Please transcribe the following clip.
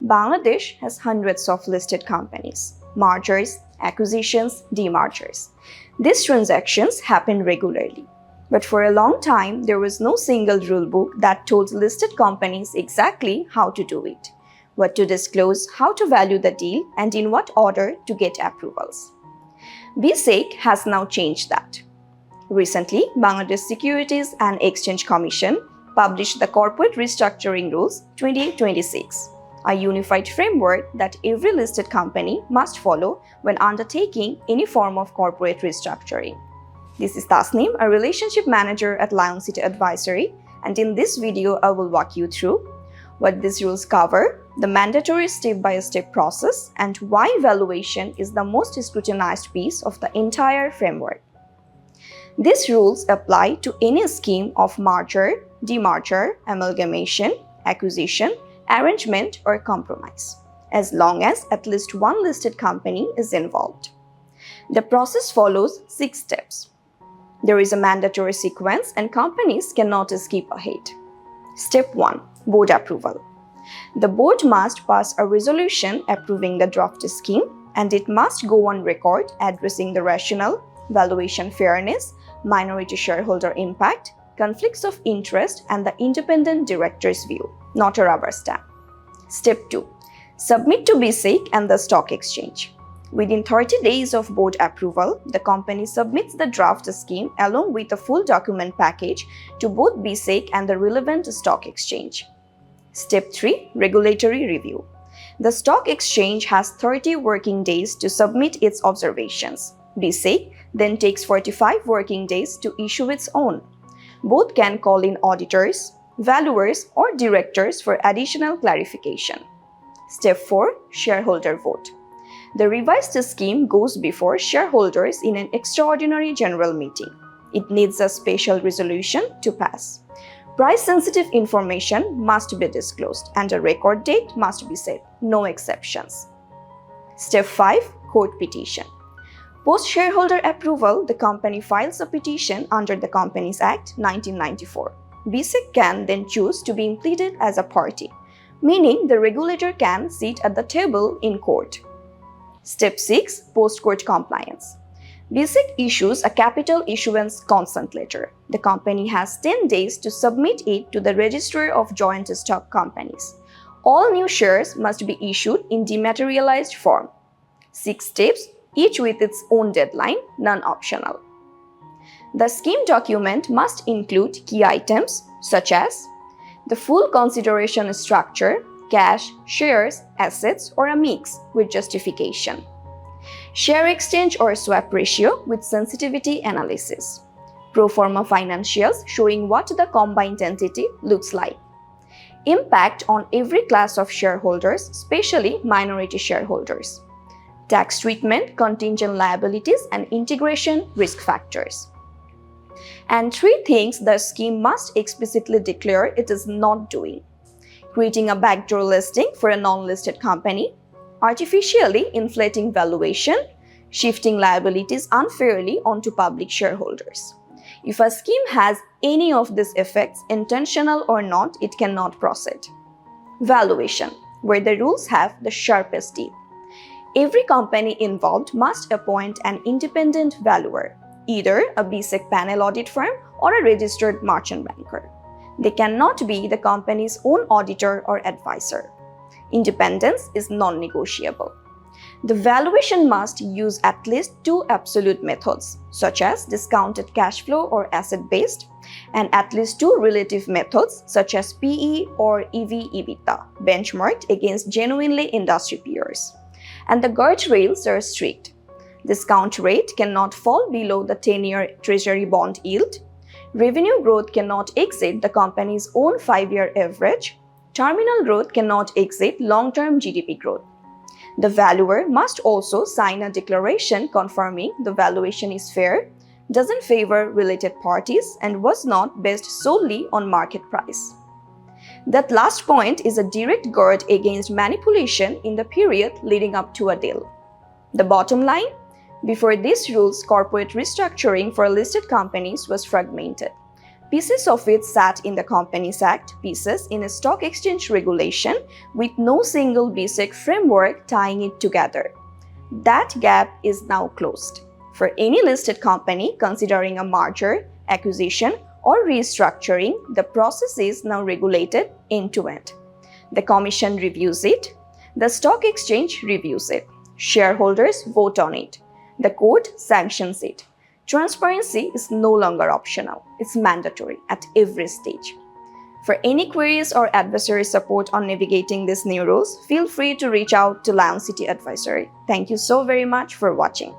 Bangladesh has hundreds of listed companies, mergers, acquisitions, demergers. These transactions happen regularly. But for a long time, there was no single rule book that told listed companies exactly how to do it, what to disclose, how to value the deal, and in what order to get approvals. BSEC has now changed that. Recently, Bangladesh Securities and Exchange Commission published the Corporate Restructuring Rules 2026, a unified framework that every listed company must follow when undertaking any form of corporate restructuring. This is Tasneem, a relationship manager at Lion City Advisory, and in this video I will walk you through what these rules cover, the mandatory step-by-step process, and why valuation is the most scrutinized piece of the entire framework. These rules apply to any scheme of merger, demerger, amalgamation, acquisition, arrangement, or compromise, as long as at least one listed company is involved. The process follows 6 steps. There is a mandatory sequence and companies cannot skip ahead. Step 1. Board approval. The board must pass a resolution approving the draft scheme, and it must go on record addressing the rationale, valuation fairness, minority shareholder impact, conflicts of interest, and the independent director's view, not a rubber stamp. Step 2. Submit to BSEC and the stock exchange. Within 30 days of board approval, the company submits the draft scheme along with a full document package to both BSEC and the relevant stock exchange. Step 3. Regulatory review. The stock exchange has 30 working days to submit its observations. BSEC then takes 45 working days to issue its own. Both can call in auditors, valuers, or directors for additional clarification. Step 4. Shareholder vote. The revised scheme goes before shareholders in an extraordinary general meeting. It needs a special resolution to pass. Price-sensitive information must be disclosed and a record date must be set, no exceptions. Step 5. Court petition. Post-shareholder approval, the company files a petition under the Companies Act 1994. BSEC can then choose to be pleaded as a party, meaning the regulator can sit at the table in court. Step 6. Post-court compliance. BSEC issues a capital issuance consent letter. The company has 10 days to submit it to the Registrar of Joint Stock Companies. All new shares must be issued in dematerialized form. 6 steps, each with its own deadline, non-optional. The scheme document must include key items such as the full consideration structure, cash, shares, assets, or a mix with justification. Share exchange or swap ratio with sensitivity analysis. Pro forma financials showing what the combined entity looks like. Impact on every class of shareholders, especially minority shareholders. Tax treatment, contingent liabilities, and integration risk factors. And 3 things the scheme must explicitly declare it is not doing: creating a backdoor listing for a non-listed company, artificially inflating valuation, shifting liabilities unfairly onto public shareholders. If a scheme has any of these effects, intentional or not, it cannot proceed. Valuation, where the rules have the sharpest teeth. Every company involved must appoint an independent valuer, either a BSEC panel audit firm or a registered merchant banker. They cannot be the company's own auditor or advisor. Independence is non-negotiable. The valuation must use at least 2 absolute methods, such as discounted cash flow or asset-based, and at least 2 relative methods, such as PE or EV/EBITDA, benchmarked against genuinely industry peers. And the guardrails are strict. Discount rate cannot fall below the 10-year Treasury bond yield. Revenue growth cannot exceed the company's own 5-year average. Terminal growth cannot exceed long-term GDP growth. The valuer must also sign a declaration confirming the valuation is fair, doesn't favor related parties, and was not based solely on market price. That last point is a direct guard against manipulation in the period leading up to a deal. The bottom line: before these rules, corporate restructuring for listed companies was fragmented. Pieces of it sat in the Companies Act, pieces in a stock exchange regulation with no single BSEC framework tying it together. That gap is now closed. For any listed company considering a merger, acquisition, or restructuring, the process is now regulated end-to-end. The Commission reviews it, the stock exchange reviews it, shareholders vote on it, the court sanctions it. Transparency is no longer optional, it's mandatory at every stage. For any queries or advisory support on navigating these new rules, feel free to reach out to Lion City Advisory. Thank you so very much for watching.